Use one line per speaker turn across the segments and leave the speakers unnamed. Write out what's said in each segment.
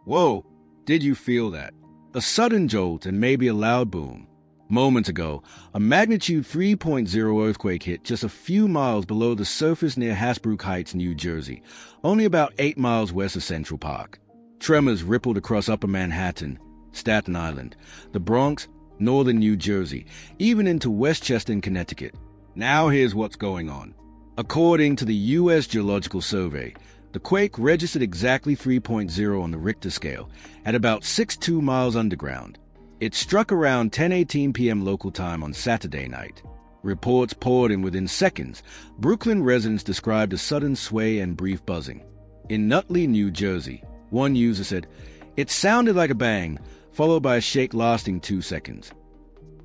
Whoa, did you feel that? A sudden jolt and maybe a loud boom. Moments ago, a magnitude 3.0 earthquake hit just a few miles below the surface near Hasbrouck Heights, New Jersey, only about 8 miles west of Central Park. Tremors rippled across Upper Manhattan, Staten Island, the Bronx, northern New Jersey, even into Westchester and Connecticut. Now here's what's going on. According to the U.S. Geological Survey, the quake registered exactly 3.0 on the Richter scale at about 6.2 miles underground. It struck around 10:18 p.m. local time on Saturday night. Reports poured in within seconds. Brooklyn residents described a sudden sway and brief buzzing. In Nutley, New Jersey, one user said, "It sounded like a bang, followed by a shake lasting 2 seconds."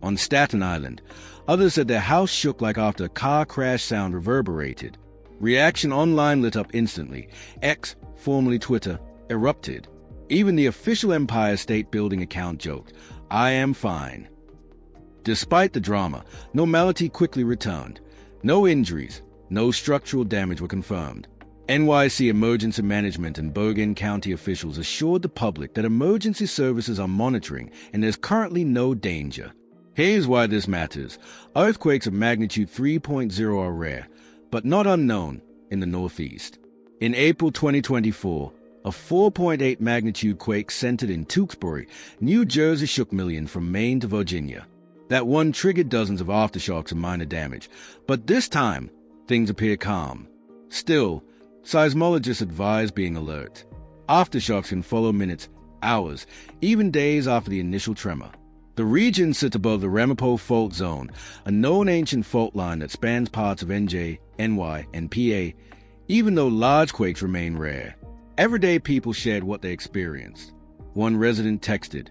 On Staten Island, others said their house shook like after a car crash sound reverberated. Reaction online lit up instantly. X, formerly Twitter, erupted. Even the official Empire State Building account joked, "I am fine." Despite the drama, normality quickly returned. No injuries, no structural damage were confirmed. NYC Emergency Management and Bergen County officials assured the public that emergency services are monitoring and there's currently no danger. Here's why this matters. Earthquakes of magnitude 3.0 are rare, but not unknown in the Northeast. In April 2024, a 4.8 magnitude quake centered in Tewksbury, New Jersey shook millions from Maine to Virginia. That one triggered dozens of aftershocks and minor damage, but this time, things appear calm. Still, seismologists advise being alert. Aftershocks can follow minutes, hours, even days after the initial tremor. The region sits above the Ramapo Fault Zone, a known ancient fault line that spans parts of NJ, NY, and PA, even though large quakes remain rare. Everyday people shared what they experienced. One resident texted,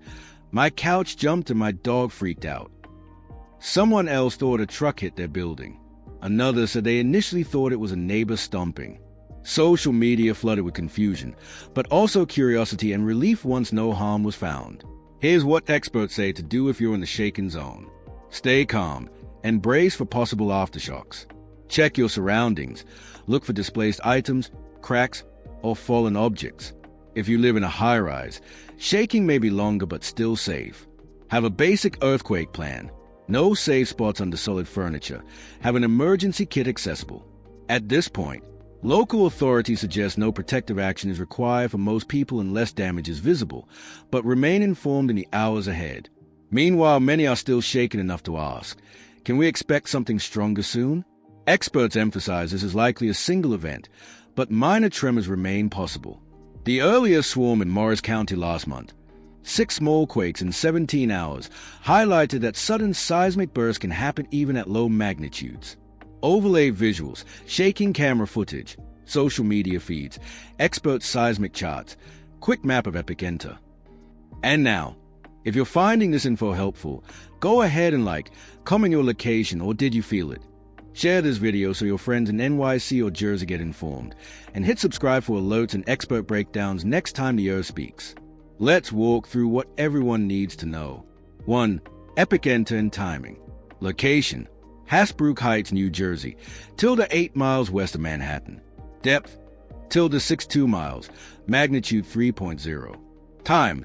"My couch jumped and my dog freaked out." Someone else thought a truck hit their building. Another said they initially thought it was a neighbor stomping. Social media flooded with confusion, but also curiosity and relief once no harm was found. Here's what experts say to do if you're in the shaken zone. Stay calm and brace for possible aftershocks. Check your surroundings. Look for displaced items, cracks, or fallen objects. If you live in a high-rise, shaking may be longer but still safe. Have a basic earthquake plan. No safe spots under solid furniture. Have an emergency kit accessible. At this point, local authorities suggest no protective action is required for most people unless damage is visible, but remain informed in the hours ahead. Meanwhile, many are still shaken enough to ask, can we expect something stronger soon? Experts emphasize this is likely a single event, but minor tremors remain possible. The earliest swarm in Morris County last month, 6 small quakes in 17 hours, highlighted that sudden seismic bursts can happen even at low magnitudes. Overlay visuals, shaking camera footage, social media feeds, expert seismic charts, quick map of epicenter. And now, if you're finding this info helpful, go ahead and comment your location or did you feel it? Share this video so your friends in NYC or Jersey get informed, and hit subscribe for alerts and expert breakdowns next time the Earth speaks. Let's walk through what everyone needs to know. 1. Epicenter and timing. Location: Hasbrouck Heights, New Jersey, tilde 8 miles west of Manhattan. Depth: tilde 6.2 miles, magnitude 3.0. Time: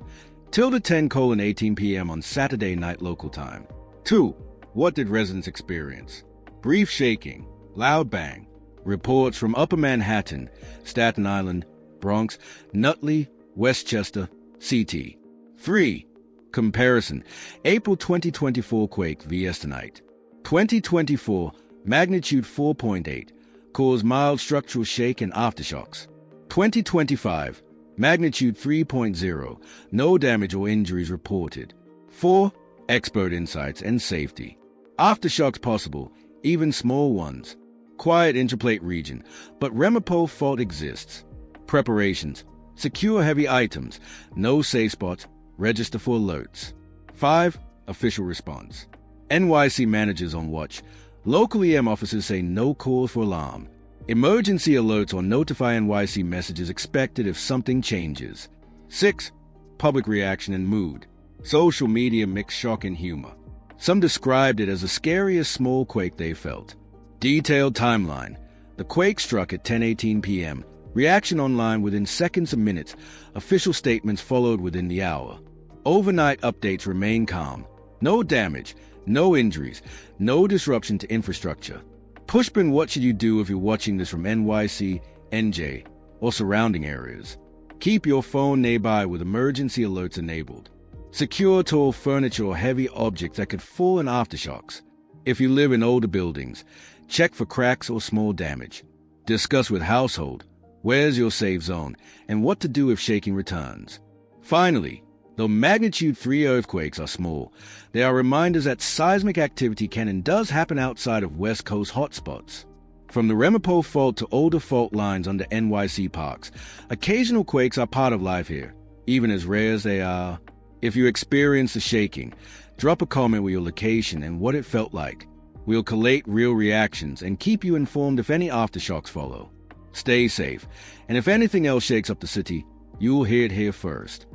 tilde 10:18 p.m. on Saturday night local time. 2. What did residents experience? Brief shaking, loud bang. Reports from Upper Manhattan, Staten Island, Bronx, Nutley, Westchester, CT. 3. Comparison: April 2024 quake vs. tonight. 2024, magnitude 4.8, caused mild structural shake and aftershocks. 2025, magnitude 3.0, no damage or injuries reported. 4. Expert insights and safety. Aftershocks possible, even small ones. Quiet intraplate region, but Ramapo fault exists. Preparations: secure heavy items, no safe spots, register for alerts. 5. Official response. NYC managers on watch. Local EM officers say no cause for alarm. Emergency alerts or notify NYC messages expected if something changes. 6. Public reaction and mood. Social media mix shock and humor. Some described it as the scariest small quake they felt. Detailed timeline. The quake struck at 10:18 p.m., Reaction online within seconds and minutes. Official statements followed within the hour. Overnight updates remain calm. No damage, no injuries, no disruption to infrastructure. Pushpin, what should you do if you're watching this from NYC NJ or surrounding areas? Keep your phone nearby with emergency alerts enabled. Secure tall furniture or heavy objects that could fall in aftershocks. If you live in older buildings, check for cracks or small damage. Discuss with household where's your safe zone and what to do if shaking returns. Finally, though magnitude 3 earthquakes are small, they are reminders that seismic activity can and does happen outside of West Coast hotspots. From the Ramapo Fault to older fault lines under NYC parks, occasional quakes are part of life here, even as rare as they are. If you experience the shaking, drop a comment with your location and what it felt like. We'll collate real reactions and keep you informed if any aftershocks follow. Stay safe, and if anything else shakes up the city, you'll hear it here first.